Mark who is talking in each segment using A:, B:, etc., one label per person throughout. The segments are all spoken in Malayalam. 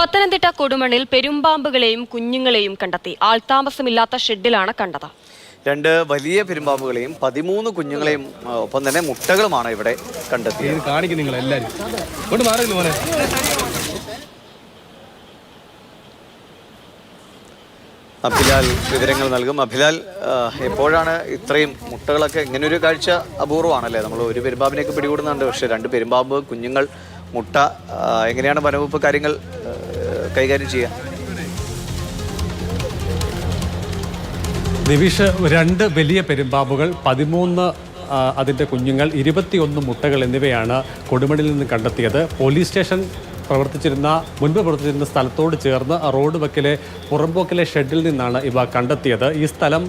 A: പത്തനംതിട്ട കൊടുമണ്ണിൽ പെരുമ്പാമ്പുകളെയും കുഞ്ഞുങ്ങളെയും കണ്ടെത്തി. ആൾതാമസമില്ലാത്ത ഷെഡിലാണ് കണ്ടത്.
B: രണ്ട് വലിയ പെരുമ്പാമ്പുകളെയും 13 കുഞ്ഞുങ്ങളെയും ഒപ്പം തന്നെ മുട്ടകളുമാണ് ഇവിടെ കണ്ടെത്തിയത്. അഭിലാൽ വിവരങ്ങൾ നൽകും. അഭിലാൽ, എപ്പോഴാണ് ഇത്രയും മുട്ടകളൊക്കെ? ഇങ്ങനൊരു കാഴ്ച അപൂർവമാണല്ലേ? നമ്മൾ ഒരു പെരുമ്പാമ്പിനെയൊക്കെ പിടികൂടുന്നുണ്ട്, പക്ഷേ രണ്ട് പെരുമ്പാമ്പ്, കുഞ്ഞുങ്ങൾ, മുട്ട. എങ്ങനെയാണ് വനവകുപ്പ് കാര്യങ്ങൾ കൈകാര്യം ചെയ്യുക?
C: നിവിഷ്, രണ്ട് വലിയ പെരുമ്പാമ്പുകൾ, 13 അതിൻ്റെ കുഞ്ഞുങ്ങൾ, 21 മുട്ടകൾ എന്നിവയാണ് കൊടുമണ്ണിൽ നിന്ന് കണ്ടെത്തിയത്. പോലീസ് സ്റ്റേഷൻ മുൻപ് പ്രവർത്തിച്ചിരുന്ന സ്ഥലത്തോട് ചേർന്ന് റോഡ് വക്കിലെ പുറമ്പോക്കിലെ ഷെഡിൽ നിന്നാണ് ഇവ കണ്ടെത്തിയത്. ഈ സ്ഥലം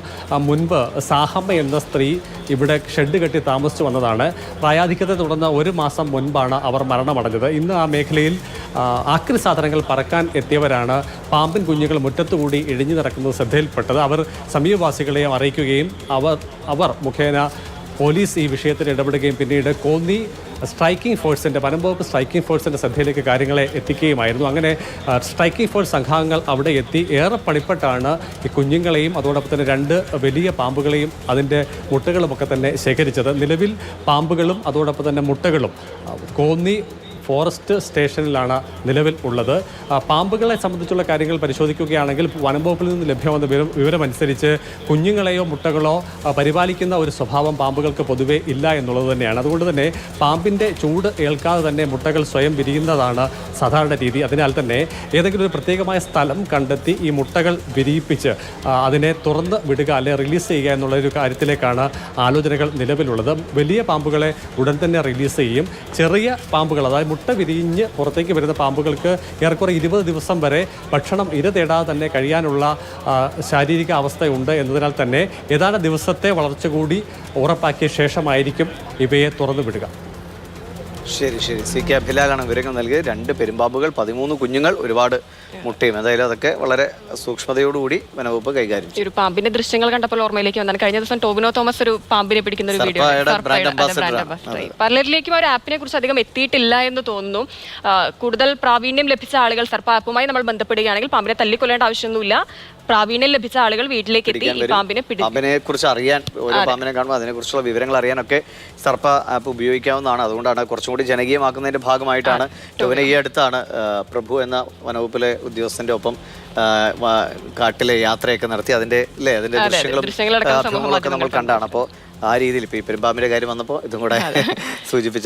C: മുൻപ് സാഹമ്മ എന്ന സ്ത്രീ ഇവിടെ ഷെഡ് കെട്ടി താമസിച്ചു വന്നതാണ്. പ്രായാധിക്യത്തെ തുടർന്ന് 1 മാസം മുൻപാണ് അവർ മരണമടഞ്ഞത്. ഇന്ന് ആ മേഖലയിൽ ആക്രി സാധനങ്ങൾ പറക്കാൻ എത്തിയവരാണ് പാമ്പിൻ കുഞ്ഞുങ്ങൾ മുറ്റത്തുകൂടി ഇഴിഞ്ഞു നടക്കുന്നത് ശ്രദ്ധയിൽപ്പെട്ടത്. അവർ സമീപവാസികളെ അറിയിക്കുകയും അവർ മുഖേന പോലീസ് ഈ വിഷയത്തിൽ ഇടപെടുകയും പിന്നീട് കോന്നി സ്ട്രൈക്കിംഗ് ഫോഴ്സിൻ്റെ വനംവകുപ്പ് സ്ട്രൈക്കിംഗ് ഫോഴ്സിൻ്റെ ശ്രദ്ധയിലേക്ക് കാര്യങ്ങളെ എത്തിക്കുകയുമായിരുന്നു. അങ്ങനെ സ്ട്രൈക്കിംഗ് ഫോഴ്സ് സംഘാംഗങ്ങൾ അവിടെ എത്തി ഏറെ പണിപ്പെട്ടാണ് ഈ കുഞ്ഞുങ്ങളെയും അതോടൊപ്പം തന്നെ 2 വലിയ പാമ്പുകളെയും അതിൻ്റെ മുട്ടകളുമൊക്കെ തന്നെ ശേഖരിച്ചത്. നിലവിൽ പാമ്പുകളും അതോടൊപ്പം തന്നെ മുട്ടകളും കോന്നി ഫോറസ്റ്റ് സ്റ്റേഷനിലാണ് നിലവിൽ ഉള്ളത്. പാമ്പുകളെ സംബന്ധിച്ചുള്ള കാര്യങ്ങൾ പരിശോധിക്കുകയാണെങ്കിൽ വനംവകുപ്പിൽ നിന്ന് ലഭ്യമാകുന്ന വിവരമനുസരിച്ച് കുഞ്ഞുങ്ങളെയോ മുട്ടകളോ പരിപാലിക്കുന്ന ഒരു സ്വഭാവം പാമ്പുകൾക്ക് പൊതുവേ ഇല്ല എന്നുള്ളത് തന്നെയാണ്. അതുകൊണ്ട് തന്നെ പാമ്പിൻ്റെ ചൂട് ഏൽക്കാതെ തന്നെ മുട്ടകൾ സ്വയം വിരിയുന്നതാണ് സാധാരണ രീതി. അതിനാൽ തന്നെ ഏതെങ്കിലും ഒരു പ്രത്യേകമായ സ്ഥലം കണ്ടെത്തി ഈ മുട്ടകൾ വിരിയിപ്പിച്ച് അതിനെ തുറന്ന് വിടുക അല്ലെങ്കിൽ റിലീസ് ചെയ്യുക എന്നുള്ള ഒരു കാര്യത്തിലേക്കാണ് ആലോചനകൾ നിലവിലുള്ളത്. വലിയ പാമ്പുകളെ ഉടൻ തന്നെ റിലീസ് ചെയ്യും. ചെറിയ പാമ്പുകൾ, അതായത് മുട്ട വിരിഞ്ഞ് പുറത്തേക്ക് വരുന്ന പാമ്പുകൾക്ക് ഏറെക്കുറെ 20 ദിവസം വരെ ഭക്ഷണം ഇര തേടാതെ തന്നെ കഴിയാനുള്ള ശാരീരിക അവസ്ഥയുണ്ട് എന്നതിനാൽ തന്നെ ഏതാനും ദിവസത്തെ വളർച്ച കൂടി ഉറപ്പാക്കിയ ശേഷമായിരിക്കും ഇവയെ തുറന്നു വിടുക.
B: ശരി. CK അഭിലാലാണ് വിവരങ്ങൾ നൽകിയത്. 2 പെരുമ്പാമ്പുകൾ, 13 കുഞ്ഞുങ്ങൾ, ഒരുപാട് മുട്ടയും. എന്തായാലും അതൊക്കെ വളരെ സൂക്ഷ്മതയോടുകൂടി വനവകുപ്പ് കൈകാര്യം ചെയ്യും.
A: ഒരു പാമ്പിന്റെ ദൃശ്യങ്ങൾ കണ്ടപ്പോൾ ഓർമ്മയിലേക്ക് വന്നാണ് കഴിഞ്ഞ ദിവസം ടോബിനോ തോമസ് ഒരു പാമ്പിനെ പിടിക്കുന്ന ഒരു വീഡിയോ. പലരിലേക്കും ഒരു ആപ്പിനെ കുറിച്ച് അധികം എത്തിയിട്ടില്ല എന്ന് തോന്നുന്നു. കൂടുതൽ പ്രാവീണ്യം ലഭിച്ച ആളുകൾ സർപ്പ ആപ്പുമായി നമ്മൾ ബന്ധപ്പെടുകയാണെങ്കിൽ പാമ്പിനെ തല്ലിക്കൊല്ലേണ്ട ആവശ്യമൊന്നുമില്ല. പ്രാവീണ്യം ലഭിച്ച ആളുകൾ വീട്ടിലേക്ക് എത്തി ഈ പാമ്പിനെ
B: കുറിച്ച് അറിയാൻ, ഓരോ പാമ്പിനെ കാണുമ്പോൾ അതിനെക്കുറിച്ചുള്ള വിവരങ്ങൾ അറിയാനൊക്കെ സർപ്പ ആപ്പ് ഉപയോഗിക്കാവുന്നതാണ്. അതുകൊണ്ടാണ് കുറച്ചും കൂടി ജനകീയമാക്കുന്നതിന്റെ ഭാഗമായിട്ടാണ് ടോവിനെ ഈ അടുത്താണ് പ്രഭു എന്ന വനവകുപ്പിലെ ഉദ്യോഗസ്ഥന്റെ ഒപ്പം കാട്ടിലെ യാത്രയൊക്കെ നടത്തി അതിന്റെ ദൃശ്യങ്ങളും നമ്മൾ കണ്ടാണ്. അപ്പോൾ ആ രീതിയിൽ ഇപ്പൊ ഈ പെരുമ്പാമ്പിന്റെ കാര്യം വന്നപ്പോൾ ഇതും കൂടെ സൂചിപ്പിച്ചു.